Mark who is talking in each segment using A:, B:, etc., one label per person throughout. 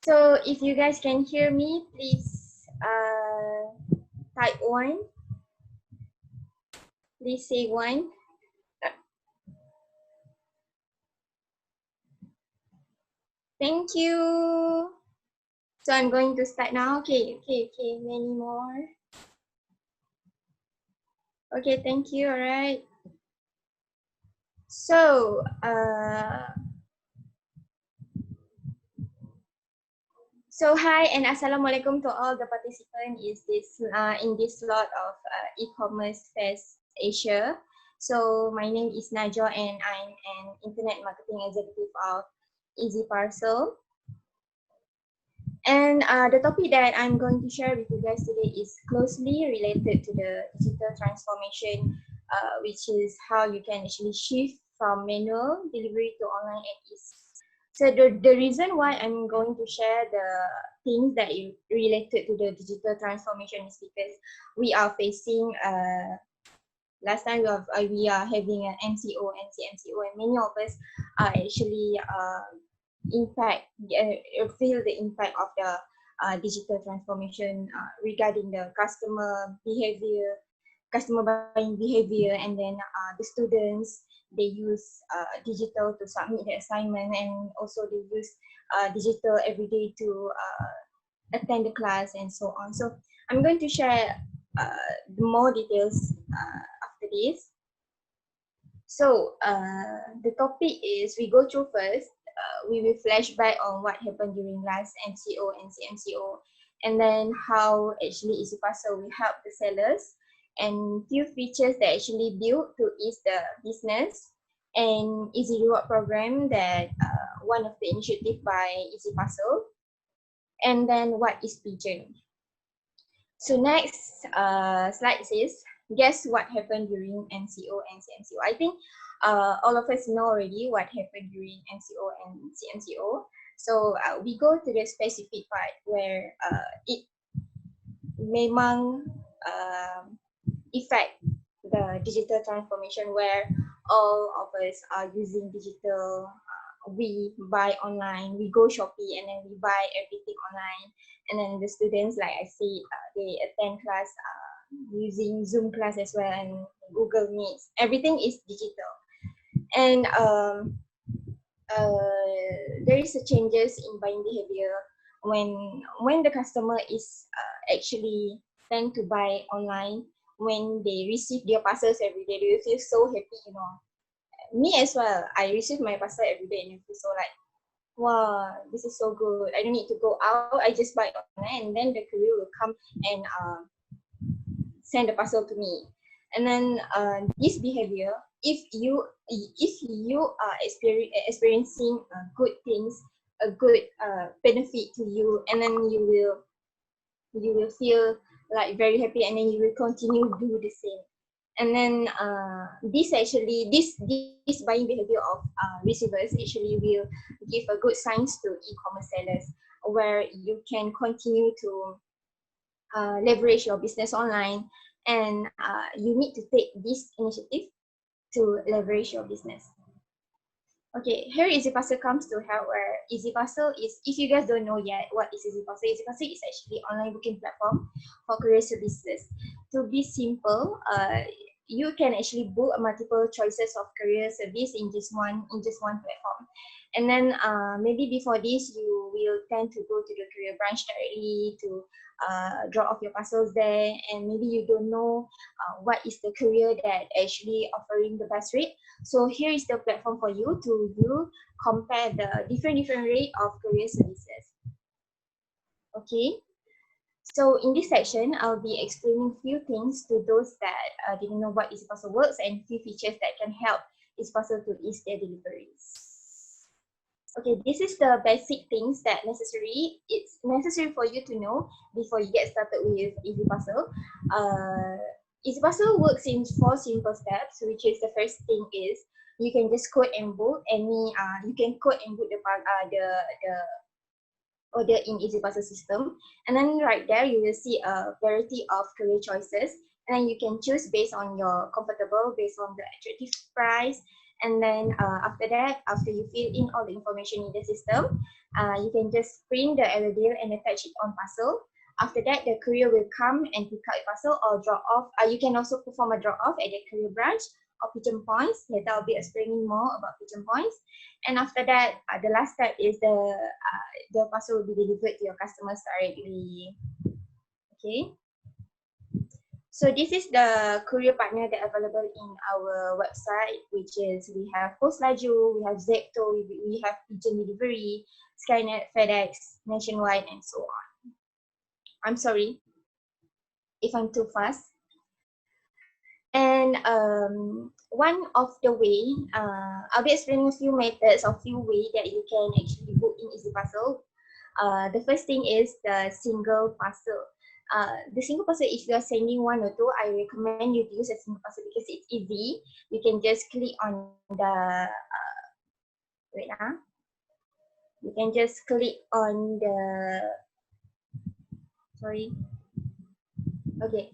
A: So if you guys can hear me, please type 1. Please say 1. Thank you. So I'm going to start now. Okay. Many more. Okay, thank you. All right. So hi and assalamualaikum to all the participants in this slot of e-commerce fest Asia. So my name is Najwa and I'm an internet marketing executive of EasyParcel. And the topic that I'm going to share with you guys today is closely related to the digital transformation, which is how you can actually shift from manual delivery to online and easy. So the reason why I'm going to share the things that is related to the digital transformation is because we are facing last time we are having an MCO and CMCO, and many of us are actually feel the impact of the digital transformation regarding the customer behavior, customer buying behavior, and then the students, they use digital to submit the assignment, and also they use digital every day to attend the class and so on. So I'm going to share more details after this. So the topic is, we go through first, we will flash back on what happened during last MCO and CMCO, and then how actually EasyParcel will help the sellers, and few features that actually built to ease the business, and Easy Reward program that one of the initiative by EasyParcel, and then what is Pigeon. So next slide says, guess what happened during MCO and CMCO. I think all of us know already what happened during MCO and CMCO. So we go to the specific part where it memang affect the digital transformation, where all of us are using digital. We buy online, we go Shopee, and then we buy everything online. And then the students, like I said, they attend class using Zoom class as well, and Google Meets. Everything is digital. And there is a changes in buying behavior when the customer is actually tend to buy online. When they receive their parcels every day, they will feel so happy, you know. Me as well, I receive my parcel every day and I feel so like, wow, this is so good. I don't need to go out, I just buy online, and then the courier will come and send the parcel to me. And then this behavior, if you are experiencing good things, a good benefit to you, and then you will feel like very happy, and then you will continue do the same. And then this buying behavior of receivers actually will give a good signs to e-commerce sellers, where you can continue to leverage your business online, and you need to take this initiative to leverage your business. Okay, here EasyParcel comes to help, where EasyParcel is, if you guys don't know yet what is EasyParcel, EasyParcel is actually online booking platform for courier services. To be simple, you can actually book multiple choices of courier service in just one platform. And then maybe before this, you will tend to go to the courier branch directly to drop off your parcels there, and maybe you don't know what is the courier that actually offering the best rate. So here is the platform for you to compare the different rate of courier services. Okay. So in this section, I'll be explaining few things to those that didn't know what EasyParcel works, and few features that can help EasyParcel to ease their deliveries. Okay, this is the basic things that it's necessary for you to know before you get started with EasyParcel. EasyParcel works in 4 simple steps, which is, the first thing is, you can just code and book you can code and book the order in EasyParcel system, and then right there you will see a variety of courier choices, and then you can choose based on your comfortable, based on the attractive price, And then after that, after you fill in all the information in the system, you can just print the error deal and attach it on parcel. After that, the courier will come and pick up the parcel or drop off. You can also perform a drop off at the courier branch or pigeon points. Later, I'll be explaining more about pigeon points. And after that, the last step is the parcel will be delivered to your customers directly. Okay. So this is the courier partner that are available in our website, which is we have Post Laju, we have Zepto, we have Pigeon Delivery, Skynet, FedEx, Nationwide, and so on. I'm sorry if I'm too fast. And one of the way, I'll be explaining a few methods or few ways that you can actually book in EasyParcel. The first thing is the single parcel. The single parcel, if you are sending one or two, I recommend you to use a single parcel because it's easy. You can just click on the, you can just click on the, sorry, okay.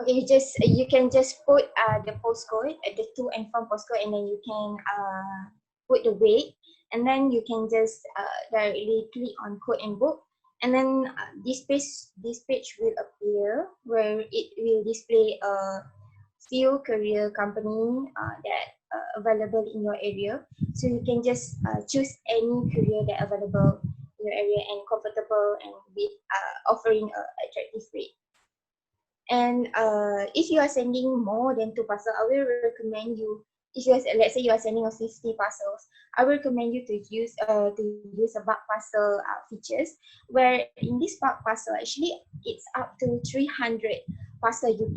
A: Okay, you can just put the postcode, the to and from postcode, and then you can put the weight, and then you can just directly click on quote and book. And then this page will appear where it will display a few courier company that available in your area. So you can just choose any courier that available in your area and comfortable and with offering a attractive rate. And if you are sending more than 2 parcels, I will recommend you, if you are, let's say you are sending 50 parcels, I will recommend you to use a bulk parcel features, where in this bulk parcel actually it's up to 300 parcel you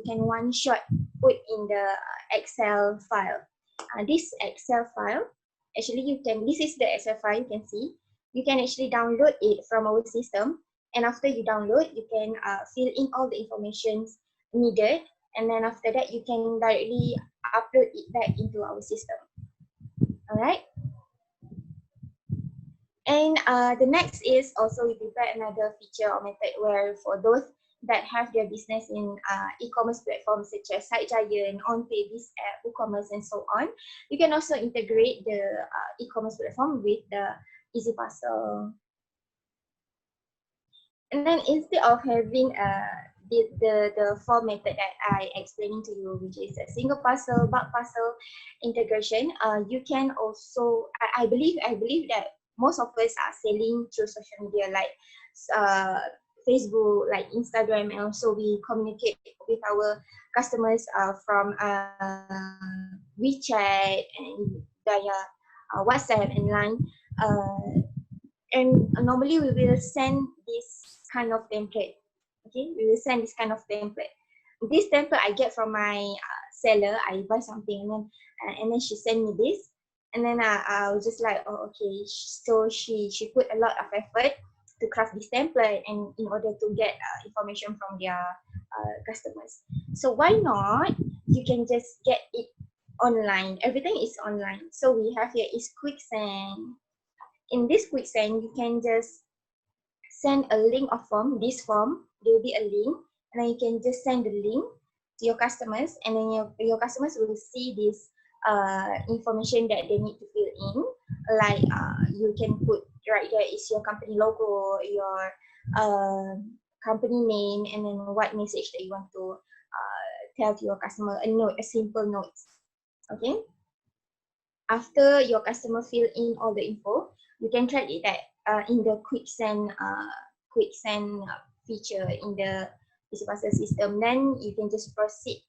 A: can one shot put in the Excel file. This Excel file actually this is the Excel file you can see. You can actually download it from our system. And after you download, you can fill in all the information needed. And then after that, you can directly upload it back into our system. All right. And the next is also we prepare another feature or method where for those that have their business in e-commerce platforms such as SiteGiant, OnPay, BizApp, WooCommerce, and so on, you can also integrate the e-commerce platform with the EasyParcel. And then instead of having the four method that I explaining to you, which is a single parcel, bulk parcel integration, you can also, I believe that most of us are selling through social media like Facebook, like Instagram, and also we communicate with our customers from WeChat and via WhatsApp and Line. And normally we will send this kind of template. Okay, we will send this kind of template. This template I get from my seller. I buy something and then she sent me this, and then I was just like, oh, okay. So she put a lot of effort to craft this template and in order to get information from their customers. So why not? You can just get it online. Everything is online. So we have here is quick send. In this quick send, you can just send a link of form, this form, there will be a link, and then you can just send the link to your customers, and then your customers will see this information that they need to fill in, like you can put right there is your company logo, your company name, and then what message that you want to tell to your customer, a simple note, okay? After your customer fill in all the info, you can track it in the quick send feature in the EasyParcel system. Then you can just proceed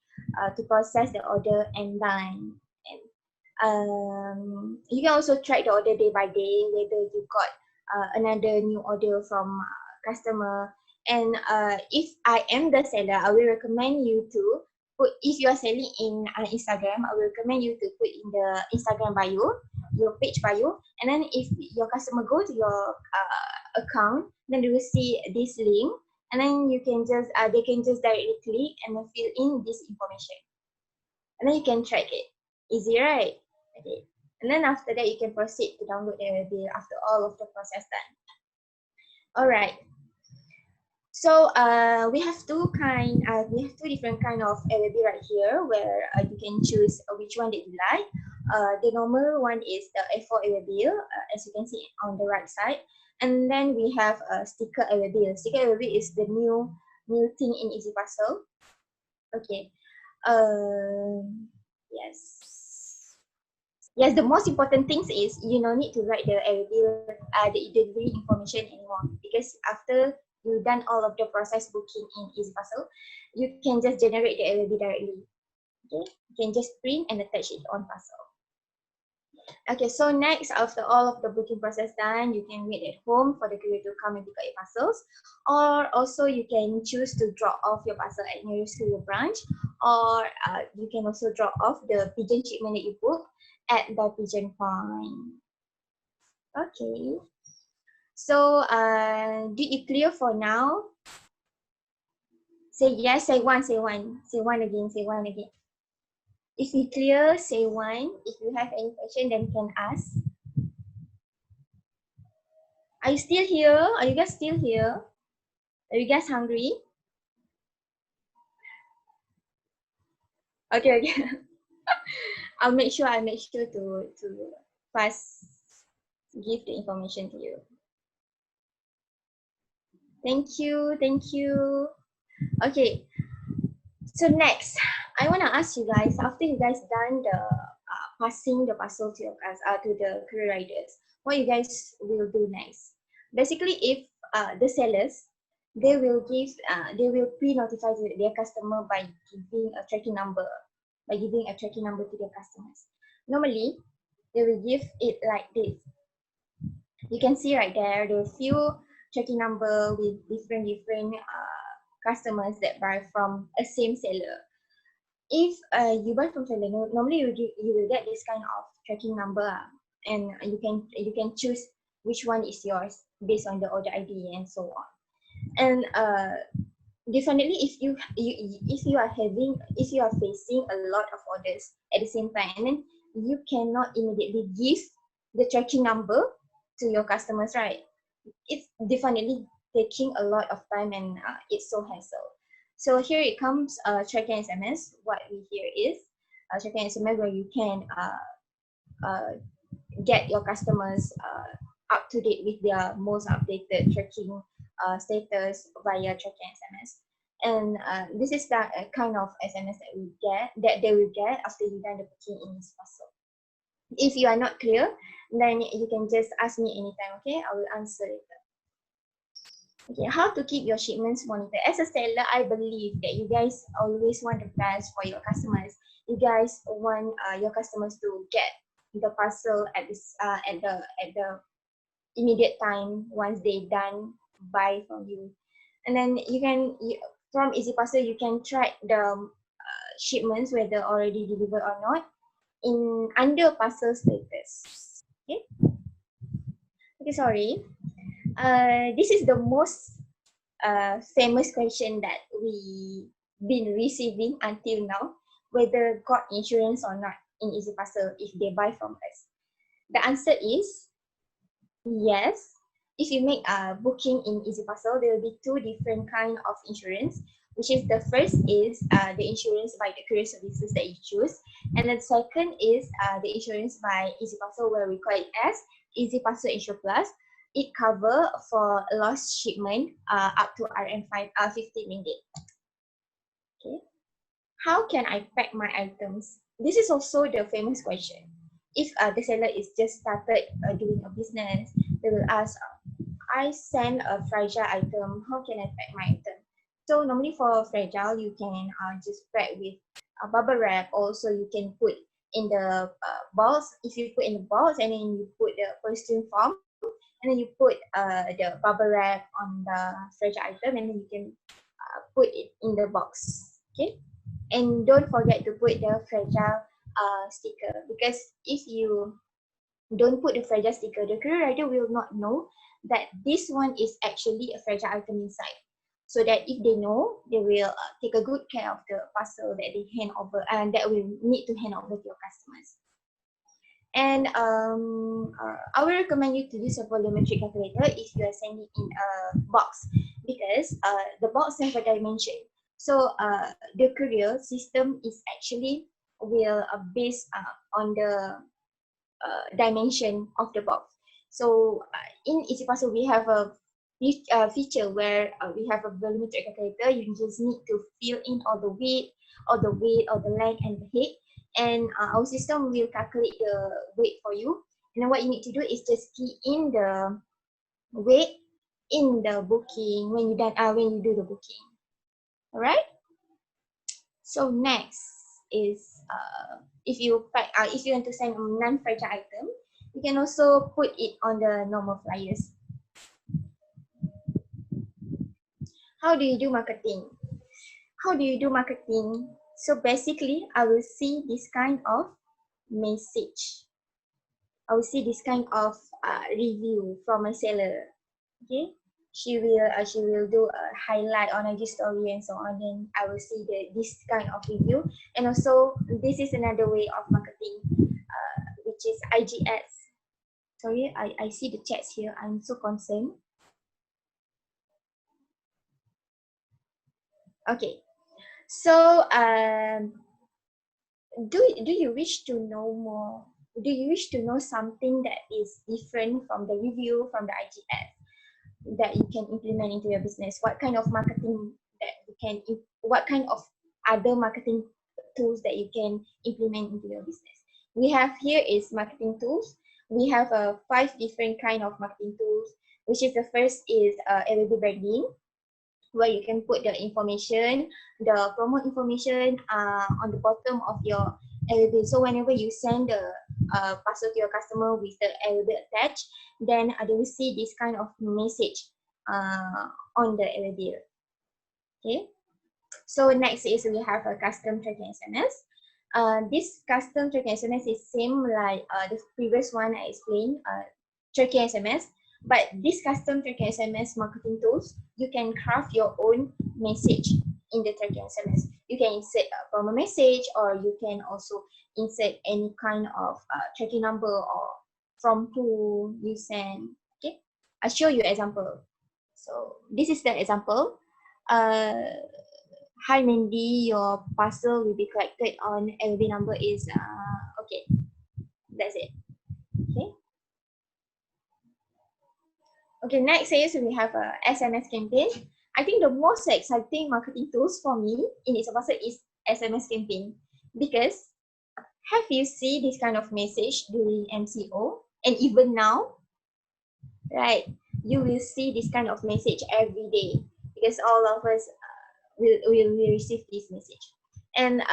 A: to process the order and done. And you can also track the order day by day, whether you got another new order from customer. And if I am the seller, I will recommend you to put, if you are selling in Instagram, I will recommend you to put in the Instagram bio, your page bio, and then if your customer go to your account, then they will see this link, and then you can just they can just directly click and then fill in this information, and then you can track it. Easy, right? Okay. And then after that, you can proceed to download the bill after all of the process done. All right. So we have two different kind of LLB right here, where you can choose which one that you like. The normal one is the A4 LLB, as you can see on the right side, and then we have a sticker LLB. Sticker LLB is the new thing in EasyParcel. Okay. Yes. Yes, the most important things is you no need to write the the delivery information anymore, because after you done all of the process booking in EasyParcel, you can just generate the LLB directly. Okay, you can just print and attach it on parcel. Okay, so next, after all of the booking process done, you can wait at home for the courier to come and pick up your parcels, or also you can choose to drop off your parcel at nearest to your branch, or you can also drop off the pigeon shipment that you book at the pigeon point. Okay, so did you clear for now? Say yes, say one, say one, say one again, say one again. If you clear, say one. If you have any question, then you can ask. Are you still here? Are you guys still here? Are you guys hungry? Okay, okay. I'll make sure to pass give the information to you. Thank you, thank you. Okay. So next, I want to ask you guys, after you guys done the passing the parcel to your to the courier riders, what you guys will do next? Basically, if the sellers, they will pre-notify their customer by giving a tracking number, to their customers. Normally, they will give it like this. You can see right there, there are few tracking number with different customers that buy from a same seller. If you buy from seller, normally you will get this kind of tracking number, and you can choose which one is yours based on the order ID and so on. And definitely, if you are facing a lot of orders at the same time, and then you cannot immediately give the tracking number to your customers, right? It's definitely taking a lot of time, and it's so hassle. So here it comes, tracking SMS. What we hear is tracking SMS, where you can get your customers up to date with their most updated tracking status via tracking SMS. And this is the kind of SMS that they will get after you done the booking in this parcel. If you are not clear, then you can just ask me anytime. Okay, I will answer it. Okay, how to keep your shipments monitored? As a seller, I believe that you guys always want the best for your customers. You guys want your customers to get the parcel at the immediate time once they done buy from you. And then from EasyParcel, you can track the shipments, whether already delivered or not, in under parcel status. Okay. Okay, sorry. This is the most famous question that we been receiving until now, whether got insurance or not in EasyParcel if they buy from us. The answer is yes. If you make a booking in EasyParcel, there will be two different kind of insurance, which is the first is the insurance by the courier services that you choose, and then the second is the insurance by EasyParcel, where we call it as EasyParcel Insure Plus. It cover for lost shipment up to RM 50 ringgit. Okay. How can I pack my items? This is also the famous question. If the seller is just started doing a business, they will ask, I send a fragile item, how can I pack my item? So normally for fragile, you can just pack with a bubble wrap. Also, you can put in the box. If you put in the box and then you put the polyester form, and then you put the bubble wrap on the fragile item, and then you can put it in the box. Okay, and don't forget to put the fragile sticker, because if you don't put the fragile sticker, the courier rider will not know that this one is actually a fragile item inside. So that if they know, they will take a good care of the parcel that they hand over, and that will need to hand over to your customers. And I will recommend you to use a volumetric calculator if you are sending in a box, because the box have a dimension. So the courier system is actually will based on the dimension of the box. So in EasyParcel, we have a feature where we have a volumetric calculator. You just need to fill in all the weight, or the length and the height, and our system will calculate the weight for you. And then what you need to do is just key in the weight in the booking when when you do the booking. All right. So next is if you want to send a non-fragile item, you can also put it on the normal flyers. How do you do marketing? How do you do marketing? So basically, I will see this kind of message. I will see this kind of review from a seller. Okay, she will do a highlight on IG story and so on. Then I will see this kind of review. And also, this is another way of marketing, which is IG ads. Sorry, I see the chats here. I'm so concerned. Okay, so do you wish to know more? Do you wish to know something that is different from the review from the IG ad that you can implement into your business? What kind of marketing that you can? What kind of other marketing tools that you can implement into your business? We have here is marketing tools. We have 5 different kind of marketing tools, which is the first is LED branding, where you can put the information, the promo information on the bottom of your LED. So whenever you send the parcel to your customer with the LED attached, then they will see this kind of message on the LED. Okay. So next is we have a custom tracking SMS. This custom tracking SMS is same like the previous one I explained, tracking SMS. But this custom tracking SMS marketing tools, you can craft your own message in the tracking SMS. You can insert a promo message, or you can also insert any kind of tracking number or from who you send. Okay, I'll show you example. So this is the example. Hi Mandy, your parcel will be collected on LV number is okay. That's it. Okay. Okay, next is we have a SMS campaign. I think the most exciting marketing tools for me in EasyParcel is SMS campaign, because have you seen this kind of message during MCO and even now, right? You will see this kind of message every day because all of us will receive this message. And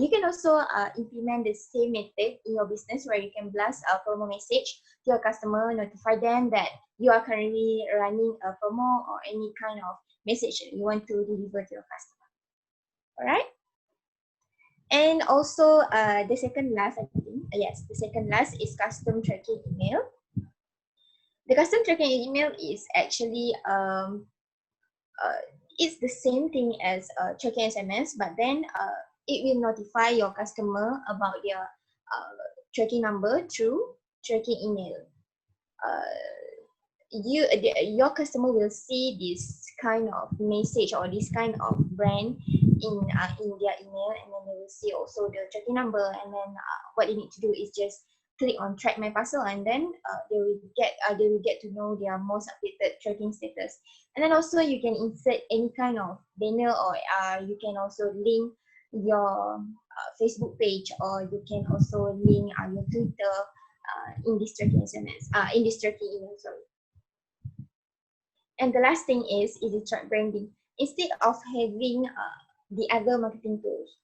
A: you can also implement the same method in your business, where you can blast a promo message to your customer, notify them that you are currently running a promo or any kind of message that you want to deliver to your customer. All right. And also the second last, I think, yes, the second last is custom tracking email. The custom tracking email is actually it's the same thing as tracking SMS, but then it will notify your customer about their tracking number through tracking email. Your customer will see this kind of message or this kind of brand in their email, and then they will see also the tracking number, and then what they need to do is just click on track my parcel, and then they will get to know their most updated tracking status. And then also you can insert any kind of banner, or you can also link your Facebook page, or you can also link your Twitter in this tracking SMS, in this tracking email, sorry. And the last thing is track branding. Instead of having the other marketing tools,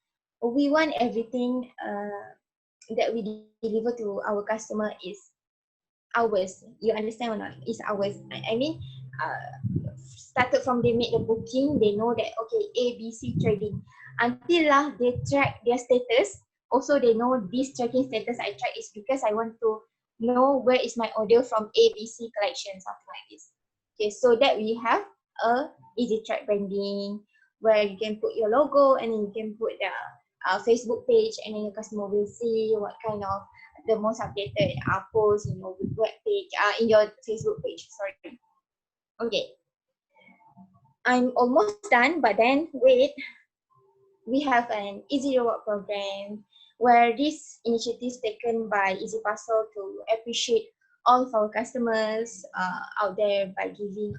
A: we want everything that we deliver to our customer is ours. You understand or not? It's ours. I mean, started from they made the booking, they know that okay, ABC trading. Until they track their status, also they know this tracking status I track is because I want to know where is my order from ABC collection, something like this. Okay, so that we have a easy track branding, where you can put your logo, and then you can put the Facebook page, and then your customer will see what kind of the most updated posts in your web page, in your Facebook page. Sorry. Okay. I'm almost done, but then wait, we have an Easy Reward program where this initiative is taken by EasyParcel to appreciate all of our customers out there by giving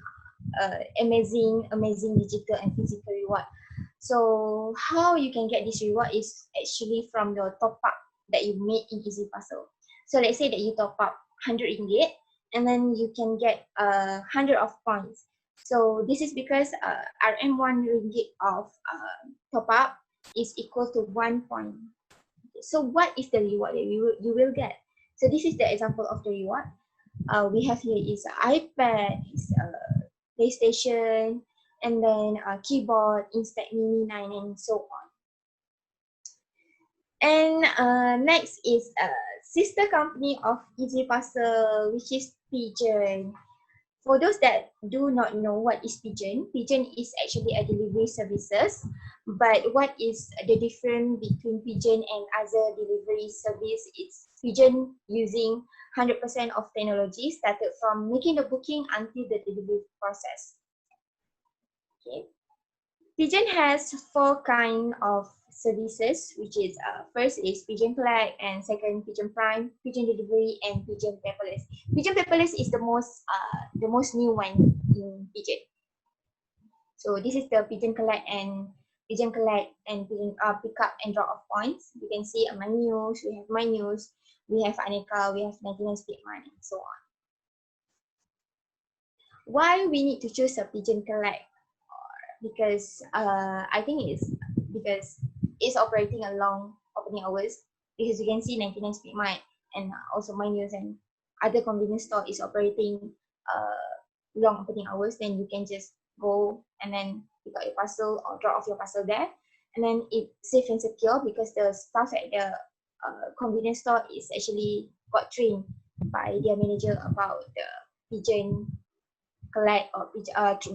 A: amazing digital and physical reward. So how you can get this reward is actually from your top up that you made in EasyParcel. So let's say that you top up 100 ringgit and then you can get 100 of points. So this is because RM1 ringgit of top up is equal to 1 point. So what is the reward that you will get? So this is the example of the reward. We have here is iPad, is PlayStation, and then keyboard, Instax Mini 9, and so on. And next is a sister company of EasyParcel, which is Pigeon. For those that do not know what is Pigeon, Pigeon is actually a delivery services. But what is the difference between Pigeon and other delivery service? It's Pigeon using 100% of technology, started from making the booking until the delivery process. Okay. Pigeon has 4 kind of services, which is first is Pigeon Collect, and second Pigeon Prime, Pigeon Delivery, and Pigeon Paperless. Pigeon Paperless is the most new one in Pigeon. So this is the Pigeon Collect and Pigeon pick up and drop off points. You can see my news, we have my news, we have Aneka, we have 99 Speed Money, and so on. Why we need to choose a Pigeon Collect? Because I think it's because it's operating a long opening hours, because you can see 99 Speed Mart and also my news and other convenience store is operating long opening hours. Then you can just go and then pick up your parcel or drop off your parcel there, and then it's safe and secure because the staff at the convenience store is actually got trained by their manager about the Pigeon Collect or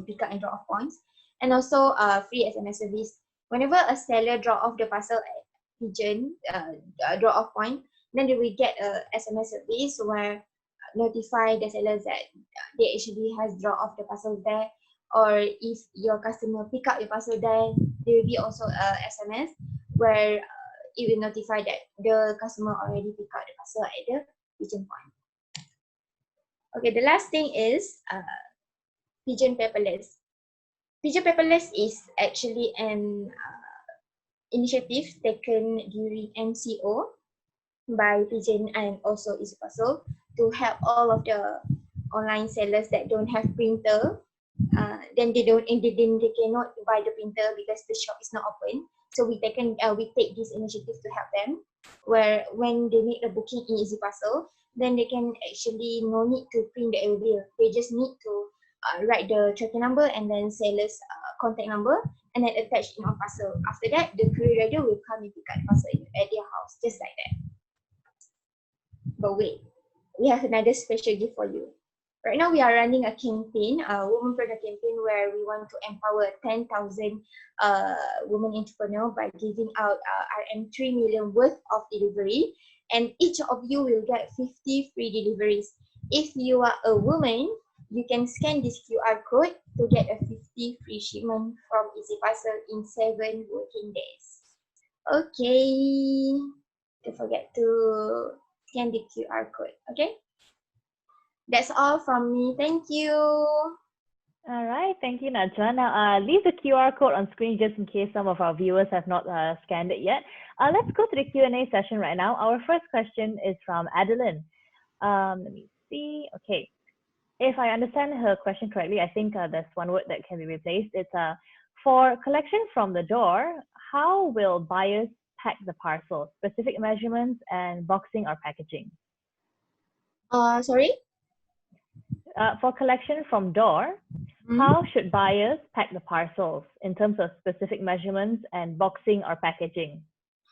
A: pick up and drop off points. And also free SMS service. Whenever a seller drop off the parcel at Pigeon drop off point, then they will get a SMS service where notify the sellers that they actually has drop off the parcel there. Or if your customer pick up your parcel there, there will be also a SMS where it will notify that the customer already pick up the parcel at the Pigeon point. Okay, the last thing is Pigeon Paperless. Pigeon Paperless is actually an initiative taken during MCO by Pigeon and also EasyParcel to help all of the online sellers that don't have printer. Then they cannot buy the printer because the shop is not open. So we take this initiative to help them, where when they make a booking in EasyParcel, then they can actually no need to print the bill. They just need to write the tracking number and then seller's contact number and then attach in our parcel. After that, the courier rider will come and pick up the parcel at their house, just like that. But wait, we have another special gift for you. Right now, we are running a campaign, a woman product campaign, where we want to empower 10,000 women entrepreneurs by giving out RM3 million worth of delivery, and each of you will get 50 free deliveries. If you are a woman, you can scan this QR code to get a 50 free shipment from EasyParcel in 7 working days. Okay, don't forget to scan the QR code, okay? That's all from me. Thank you.
B: All right, thank you, Najwa. Leave the QR code on screen just in case some of our viewers have not scanned it yet. Let's go to the Q&A session right now. Our first question is from Adeline. Let me see. Okay, if I understand her question correctly, I think there's one word that can be replaced. It's for collection from the door, how will buyers pack the parcel? Specific measurements and boxing or packaging?
A: Sorry?
B: For collection from door, how should buyers pack the parcels in terms of specific measurements and boxing or packaging?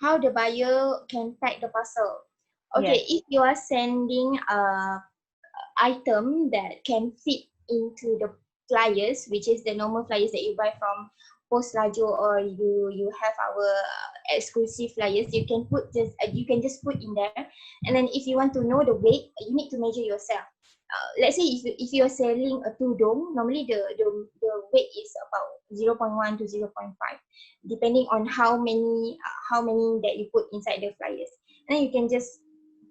A: How the buyer can pack the parcel? Okay, yes. If you are sending a item that can fit into the flyers, which is the normal flyers that you buy from Post Laju, or you have our exclusive flyers, you can just put in there. And then if you want to know the weight, you need to measure yourself. let's say if you are selling a tudung, normally the weight is about 0.1 to 0.5, depending on how many that you put inside the flyers. And then you can just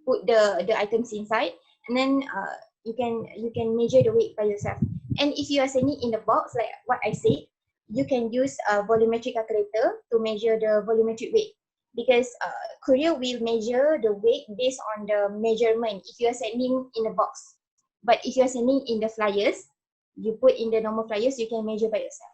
A: put the items inside, and then you can measure the weight by yourself. And if you are sending in the box, like what I said, you can use a volumetric calculator to measure the volumetric weight, because courier will measure the weight based on the measurement if you are sending in a box. But if you are sending in the flyers, you put in the normal flyers, you can measure by yourself.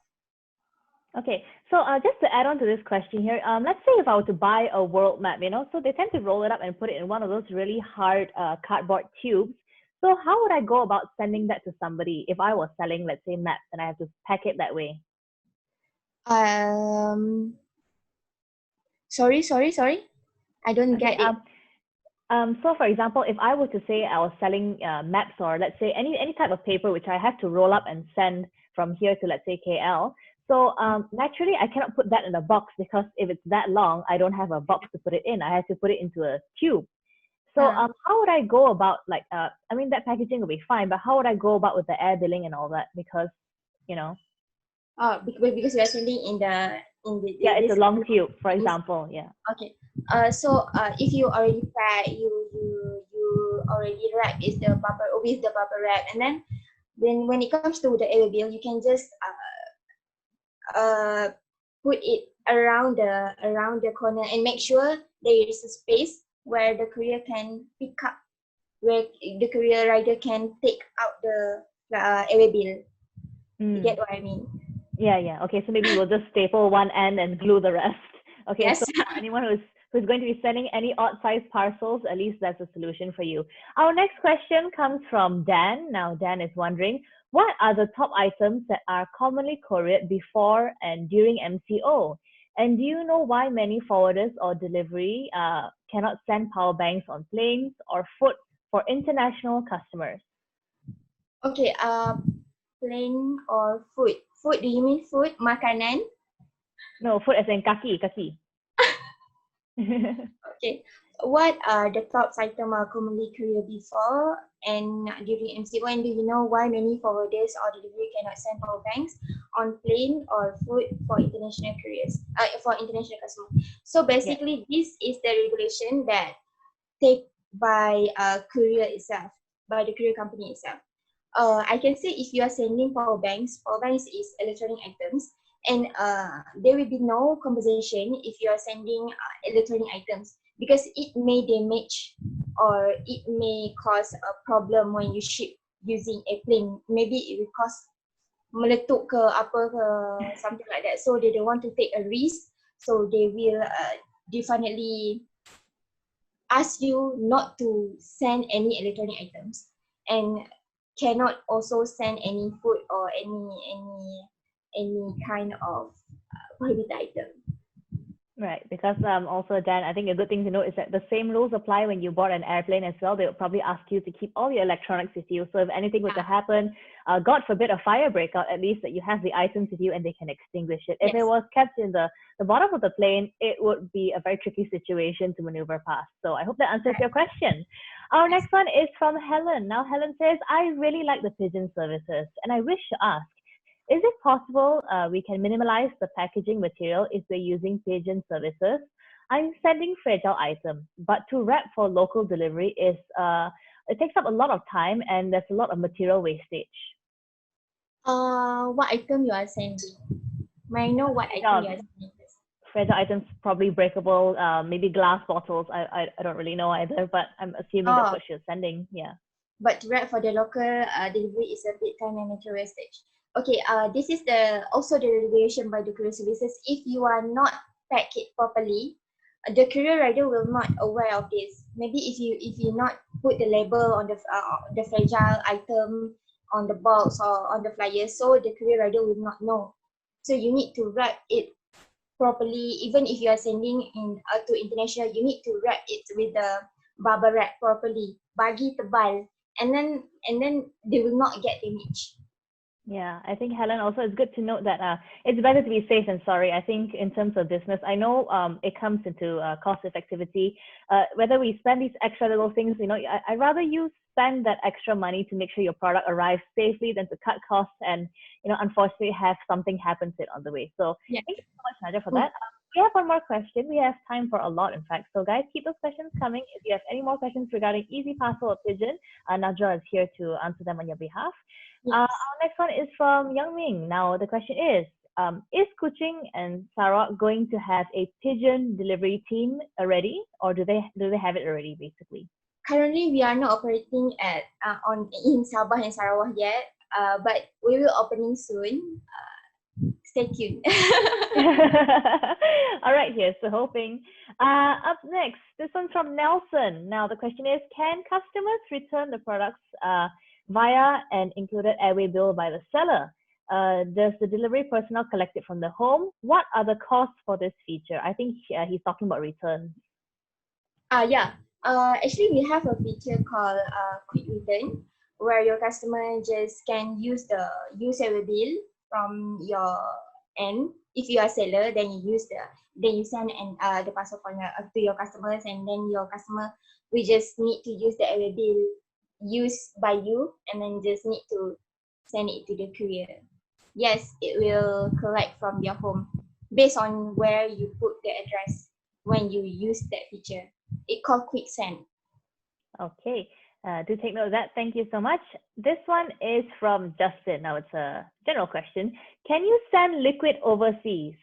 B: Okay, so just to add on to this question here, let's say if I were to buy a world map, so they tend to roll it up and put it in one of those really hard cardboard tubes. So how would I go about sending that to somebody if I was selling, let's say, maps and I have to pack it that way?
A: Sorry. I don't
B: Okay,
A: get it.
B: so for example, if I were to say I was selling maps, or let's say any type of paper which I have to roll up and send from here to, let's say, KL. So naturally, I cannot put that in a box, because if it's that long, I don't have a box to put it in. I have to put it into a tube. So how would I go about, like, I mean, that packaging would be fine, but how would I go about with the air billing and all that? Because,
A: because we are sending in the
B: yeah, it's a
A: this
B: long tube, for example. Yeah.
A: Okay. So if you already pack, you already wrap is the bubble with the bubble wrap, and then when it comes to the air bill, you can just put it around the corner and make sure there is a space where the courier can pick up, where the courier rider can take out the air bill. You get what I mean?
B: Yeah. Okay, so maybe we'll just staple one end and glue the rest. Okay,
A: Yes.
B: so anyone who's going to be sending any odd-sized parcels, at least that's a solution for you. Our next question comes from Dan. Now, Dan is wondering, what are the top items that are commonly couriered before and during MCO? And do you know why many forwarders or delivery cannot send power banks on planes or food for international customers?
A: Okay, plain or food? Food, do you mean food? Makanan?
B: No, food as in kaki.
A: Okay. What are the top items are commonly couriered before and during MCO? And do you know why many forwarders or delivery cannot send power banks on plane or food for international couriers? For international customers. So basically, this is the regulation that take by courier itself, by the courier company itself. I can say if you are sending power banks is electronic items, and there will be no compensation if you are sending electronic items, because it may damage or it may cause a problem when you ship using airplane. Maybe it will cause meletup ke apa ke, something like that. So they don't want to take a risk, so they will definitely ask you not to send any electronic items, and cannot also send any food or any kind of prohibited item.
B: Right, because also, Dan, I think a good thing to know is that the same rules apply when you board an airplane as well. They would probably ask you to keep all your electronics with you. So if anything were to happen, God forbid a fire breakout, at least that you have the items with you and they can extinguish it. If it was kept in the bottom of the plane, it would be a very tricky situation to maneuver past. So I hope that answers your question. Our next one is from Helen. Now, Helen says, I really like the pigeon services, and I wish to ask, is it possible we can minimize the packaging material if we're using pigeon services? I'm sending fragile items, but to wrap for local delivery it takes up a lot of time and there's a lot of material wastage.
A: What item you are sending? May I know what item you are sending?
B: Fragile items, probably breakable, maybe glass bottles. I don't really know either, but I'm assuming that's what she's sending. Yeah.
A: But to wrap for the local delivery is a bit time and material wastage. Okay, this is also the regulation by the courier services. If you are not pack it properly, the courier rider will not aware of this. Maybe if you not put the label on the fragile item on the box or on the flyer, so the courier rider will not know. So you need to wrap it properly. Even if you are sending in to international, you need to wrap it with the bubble wrap properly. Bagi tebal, and then they will not get damaged.
B: Yeah, I think Helen also it's good to note that it's better to be safe than sorry. I think in terms of business, I know it comes into cost effectivity. Whether we spend these extra little things, I'd rather you spend that extra money to make sure your product arrives safely than to cut costs and unfortunately have something happen to it on the way. So
A: Yeah.
B: thank you so much, Nadia, for
A: Mm.
B: that. We have one more question. We have time for a lot, in fact. So guys, keep those questions coming. If you have any more questions regarding EasyParcel or Pigeon, Najwa is here to answer them on your behalf.
A: Yes.
B: Our next one is from Young Ming. Now, the question is Kuching and Sarawak going to have a pigeon delivery team already, or do they have it already, basically?
A: Currently, we are not operating at in Sabah and Sarawak yet, but we will opening soon. Stay tuned.
B: All right, here's the hoping. Up next, this one's from Nelson. Now, the question is, can customers return the products via an included airway bill by the seller? Does the delivery personnel collect it from the home? What are the costs for this feature? I think he's talking about returns.
A: Yeah. Actually, we have a feature called Quick Return, where your customer just can use the airway bill from your end. If you are seller, then you send the parcel to your customers, and then your customer will just need to use the airway bill used by you, and then just need to send it to the courier. Yes, it will collect from your home based on where you put the address when you use that feature. It called Quick Send.
B: Okay. Do take note of that. Thank you so much. This one is from Justin. Now it's a general question. Can you send liquid overseas?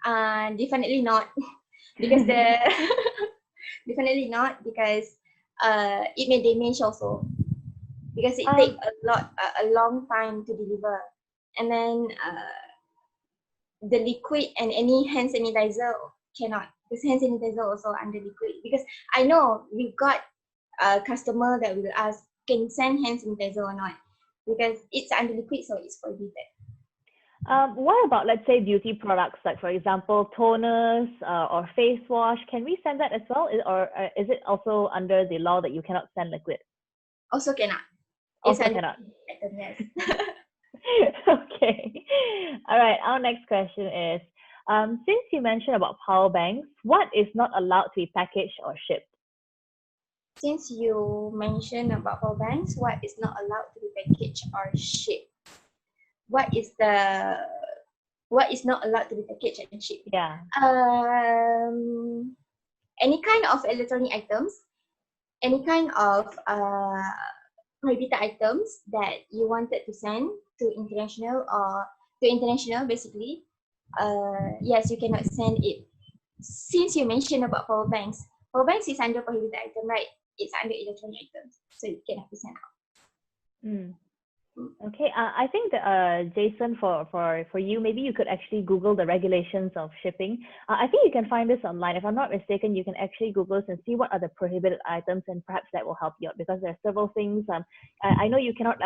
A: Definitely not, because definitely not, because it may damage also, because it takes a long time to deliver, and then the liquid and any hand sanitizer cannot, because hand sanitizer also under liquid. Because I know we've got a customer that will ask, can you send hand sanitizer or not? Because it's under liquid, so it's prohibited.
B: What about, let's say, beauty products, like, for example, toners or face wash? Can we send that as well? Or is it also under the law that you cannot send liquid?
A: Also cannot.
B: Also cannot.
A: Yes.
B: Okay. All right. Our next question is, since you mentioned about power banks, what is not allowed to be packaged or shipped?
A: Since you mentioned about power banks, what is not allowed to be packaged or shipped? What is not allowed to be packaged and shipped?
B: Yeah.
A: Any kind of electronic items, any kind of prohibited items that you wanted to send to international basically. Yes, you cannot send it. Since you mentioned about power banks is under prohibited item, right? It's under electronic items, so it cannot be sent out.
B: Okay, I think that Jason, for you, maybe you could actually Google the regulations of shipping. I think you can find this online. If I'm not mistaken, you can actually Google this and see what are the prohibited items, and perhaps that will help you out, because there are several things. I know you cannot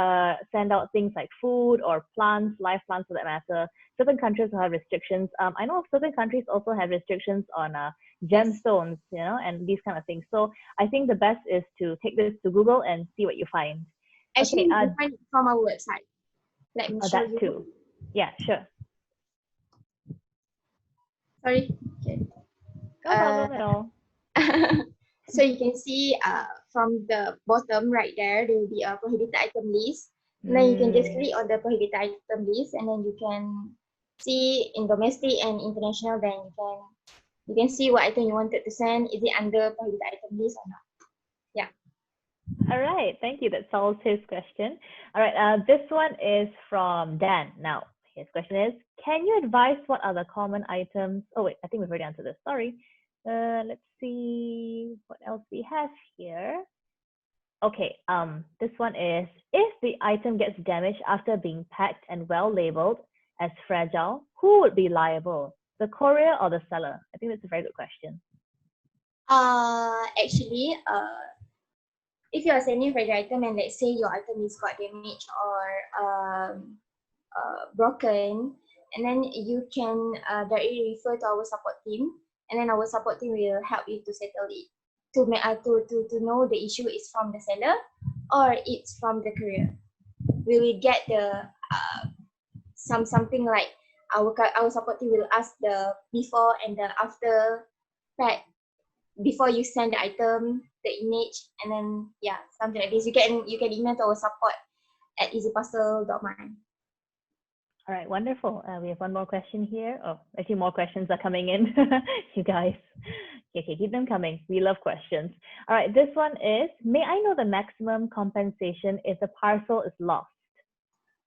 B: send out things like food or plants, live plants for that matter. Certain countries will have restrictions. I know certain countries also have restrictions on gemstones, and these kind of things. So I think the best is to take this to Google and see what you find.
A: Actually, you can find it from our website. Let me show you.
B: Too. Yeah, sure.
A: Sorry. Okay.
B: No problem at all.
A: So you can see from the bottom right there will be a prohibited item list. And then you can just click on the prohibited item list, and then you can see in domestic and international. Then you can see what item you wanted to send. Is it under prohibited item list or not? Yeah.
B: All right, thank you. That solves his question. All right, this one is from Dan. Now, his question is, can you advise what are the common items? Oh, wait, I think we've already answered this. Sorry. Let's see what else we have here. Okay, this one is, if the item gets damaged after being packed and well labeled as fragile, who would be liable? The courier or the seller? I think that's a very good question.
A: Actually, if you are sending fragile item and let's say your item is got damaged or broken, and then you can directly refer to our support team, and then our support team will help you to settle it, to know the issue is from the seller or it's from the courier. We will get the something like our support team will ask the before and the after pack before you send the item, the image, and then yeah, something like this. You can email to our support at easyparcel.my.
B: All right, wonderful. We have one more question here. Oh, actually, more questions are coming in. You guys. Okay, keep them coming. We love questions. All right, this one is, may I know the maximum compensation if the parcel is lost?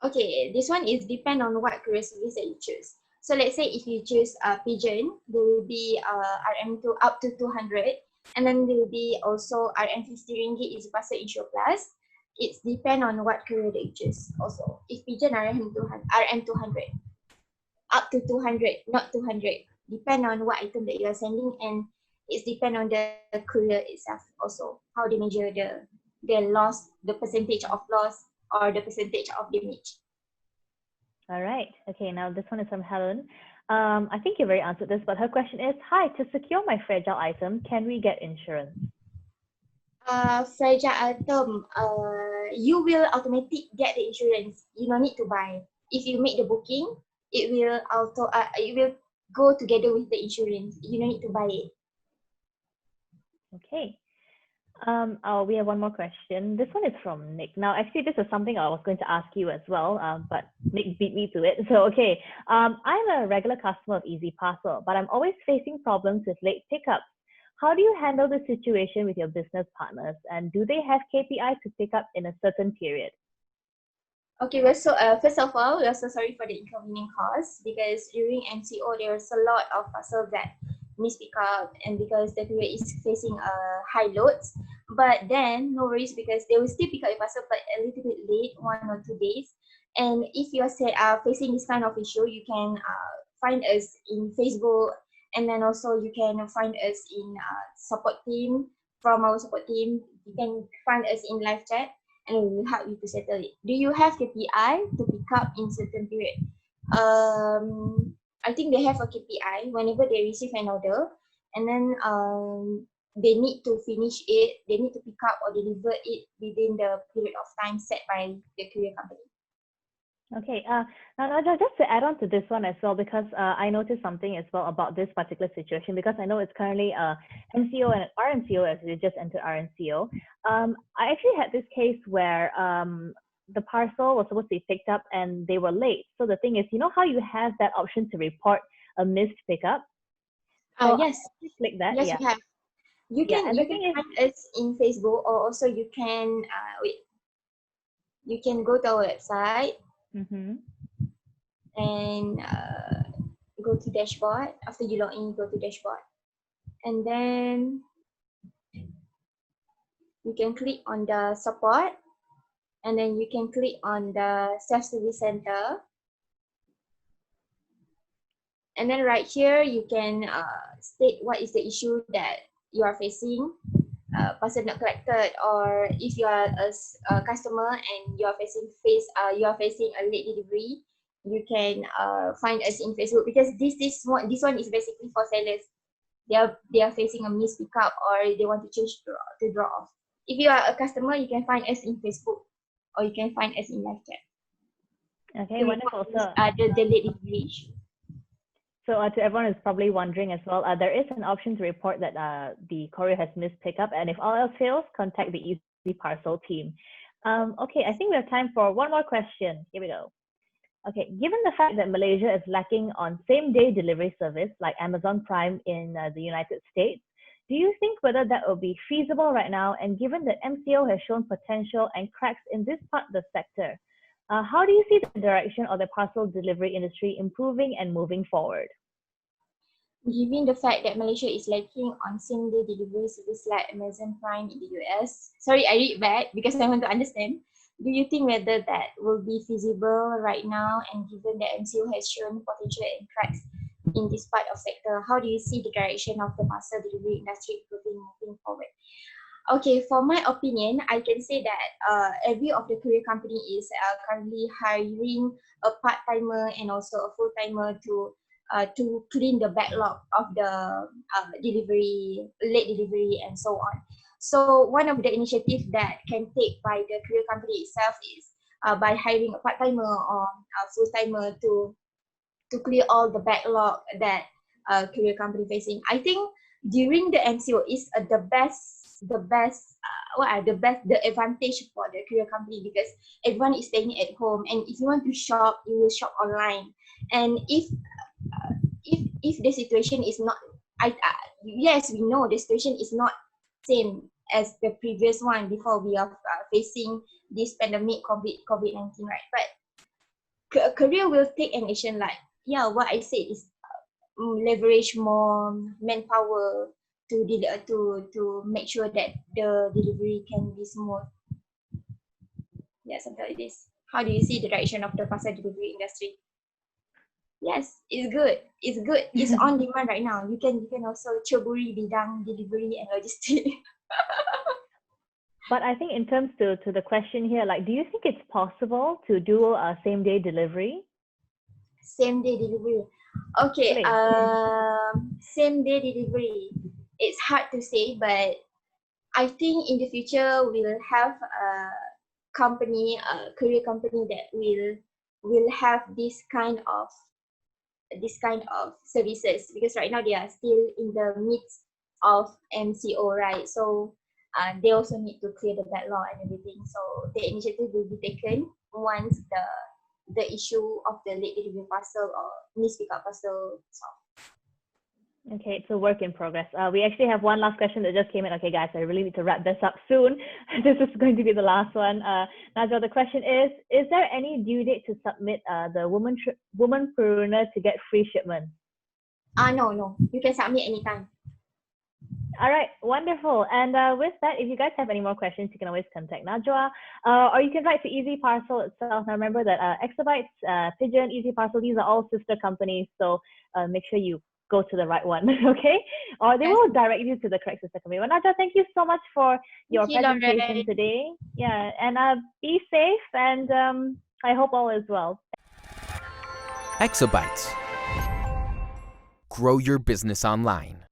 A: Okay, this one is depend on what courier service that you choose. So let's say if you choose Pigeon, there will be RM2 up to 200, and then there will be also RM50 ringgit is parcel insure plus. It's depend on what courier that you choose. Also, if Pigeon RM200, up to 200, not 200. Depend on what item that you are sending, and it's depend on the courier itself also, how they measure the loss, the percentage of loss or the percentage of damage.
B: All right. Okay, now this one is from Helen. I think you've already answered this, but her question is, hi, to secure my fragile item, can we get insurance?
A: Fragile item, you will automatically get the insurance. You don't need to buy. If you make the booking, it will go together with the insurance. You don't need to buy it.
B: Okay. We have one more question. This one is from Nick. Now, actually, this is something I was going to ask you as well, but Nick beat me to it. So, okay. I'm a regular customer of EasyParcel, but I'm always facing problems with late pickups. How do you handle the situation with your business partners? And do they have KPIs to pick up in a certain period?
A: Okay, well, so first of all, we're so sorry for the inconvenient cause, because during MCO, there's a lot of parcels that miss pick up, and because the period is facing high loads. But then, no worries, because they will still pick up your parcel, but a little bit late, 1 or 2 days. And if you are facing this kind of issue, you can find us in Facebook, and then also you can find us in support team. From our support team, you can find us in live chat, and we will help you to settle it. Do you have KPI to pick up in certain period? I think they have a KPI whenever they receive an order, and then they need to finish it, they need to pick up or deliver it within the period of time set by the courier company.
B: Okay, now Najwa, just to add on to this one as well, because I noticed something as well about this particular situation, because I know it's currently MCO and RMCO, as we just entered RMCO. I actually had this case where the parcel was supposed to be picked up and they were late. So the thing is, you know how you have that option to report a missed pickup? So
A: Yes.
B: I click that.
A: Yes,
B: Yeah.
A: you have. You can find us in Facebook, or also you can you can go to our website. And go to dashboard. After you log in, go to dashboard, and then you can click on the support, and then you can click on the self-service center, and then right here you can state what is the issue that you are facing, parcel not collected, or if you are a customer and you are facing a late delivery, you can find us in Facebook, because this one is basically for sellers. They are facing a missed pickup, or they want to change to draw off. If you are a customer, you can find us in Facebook, or you can find us in live chat.
B: Okay, wonderful. So
A: the late delivery issue.
B: So to everyone who's probably wondering as well, there is an option to report that the courier has missed pickup, and if all else fails, contact the EasyParcel team. Okay, I think we have time for one more question. Here we go. Okay, given the fact that Malaysia is lacking on same-day delivery service like Amazon Prime in the United States, do you think whether that will be feasible right now? And given that MCO has shown potential and cracks in this part of the sector, how do you see the direction of the parcel delivery industry improving and moving forward?
A: Given the fact that Malaysia is lacking on same-day delivery service like Amazon Prime in the US, sorry, I read back because I want to understand. Do you think whether that will be feasible right now, and given that MCO has shown potential and cracks in this part of sector, how do you see the direction of the parcel delivery industry improving moving forward? Okay, for my opinion, I can say that every of the courier company is currently hiring a part-timer and also a full-timer to clean the backlog of the late delivery, and so on. So one of the initiatives that can take by the courier company itself is by hiring a part-timer or a full-timer to clear all the backlog that courier company facing. I think during the MCO is the advantage for the courier company, because everyone is staying at home, and if you want to shop, you will shop online. And if the situation is not, yes, we know the situation is not same as the previous one before we are facing this pandemic COVID-19, right? But career will take an action, like, yeah, what I said is leverage more manpower to make sure that the delivery can be smooth. Yeah, something like this. How do you see the direction of the parcel delivery industry? Yes, it's good. It's good. It's on demand right now. You can also ceburi bidang delivery and logistics.
B: But I think in terms to the question here, like, do you think it's possible to do a same day delivery?
A: Same day delivery. Okay. Same day delivery. It's hard to say, but I think in the future we'll have a courier company that will have this kind of services, because right now they are still in the midst of MCO, right? So they also need to clear the backlog and everything. So the initiative will be taken once the issue of the late delivery parcel or missed pickup parcel solved.
B: Okay, it's a work in progress. We actually have one last question that just came in. Okay, guys, I really need to wrap this up soon. This is going to be the last one. Najwa, the question is there any due date to submit the womanpreneur to get free shipment?
A: No. You can submit anytime.
B: All right, wonderful. And with that, if you guys have any more questions, you can always contact Najwa, or you can write to EasyParcel itself. Now remember that Exabytes, Pigeon, EasyParcel, these are all sister companies, so make sure you go to the right one, okay? Or they will direct you to the correct sister company. Well, Najwa, thank you so much for your presentation today. Yeah, and be safe, and I hope all is well.
C: Exabytes. Grow your business online.